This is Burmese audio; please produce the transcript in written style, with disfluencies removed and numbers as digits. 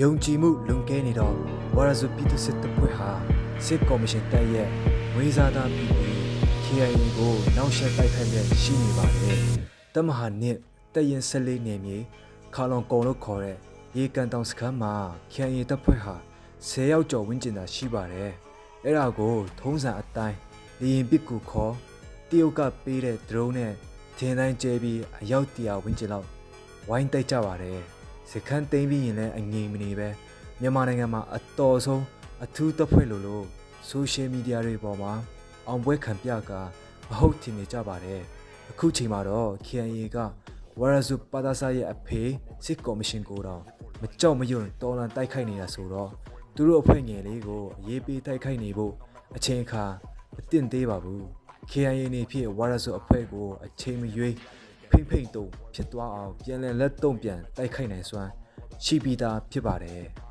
ယုံကြည်မှုလွန်ကဲနေတော့ဝါရဇုပြည်သူစစ်တပ်ဖွဲ့ဟာစစ်ကော်မရှင်တပ်ရဲ့ဝေစာသားပြည်သူ KIA ကိုနောက်ဆက်တိုက်ခိုက်တဲ့ရှိနေပါတယ်။တမဟာနစ်တရင်14နေမြေခါလွန်ကုံလို့ခေါ်တဲ့ရေကန်တောင်စခန်းမှာ KIA တပ်ဖွဲ့ဟာ10ယောက်ကျော်ဝန်းကျင်သာရှိပါတယ်။အဲ့ဒါကိုထုံးစံအတိုင်းလေရင်ပစ်ကူခေါ်တရုတ်ကပေးတဲ့ drone နဲ့ထင်းတိုင်းကျဲပြီးအယောက်100ဝန်းကျင်လောက်ဝိုင်းတိုက်ကြပါတယ်။စခန်းသိမ်းပြီးရင်လည်းအငြိမ်မနေပဲမြန်မာနိုင်ငံမှာအတော်ဆုံးအထူးတပ်ဖွဲ့လို့ဆိုရှယ်မီဒီယာတွေပေါ်မှာအောင်ပွဲခံပြကမဟုတ်ထင်နေကြပါတယ်။အခုချိန်မှာတော့ KIA ကဝါရဇုပါဒါဆာရဲ့အဖေစစ်ကော်မရှင်ကိုတော့မကြောက်မရွံ့တော်လန်တိုက်ခိုက်နေတာဆိုတော့သူတို့အဖွဲ့ငယ်လေးကိုအရေးပေးတိုက်ခိုက်နေဖို့အချိန်အခါမတင်သေးပါဘူး။ KIA နေဖြစ်ဝါရဇုအဖွဲ့ကိုအချိန်မရွေးဖိမ့်တုံဖြစ်သွားအောင်ပြန်လည်လက်တုံ့ပြန်တိုက်ခိုက်နိုင်စွမ်းရှိပြီးသားဖြစ်ပါတယ်။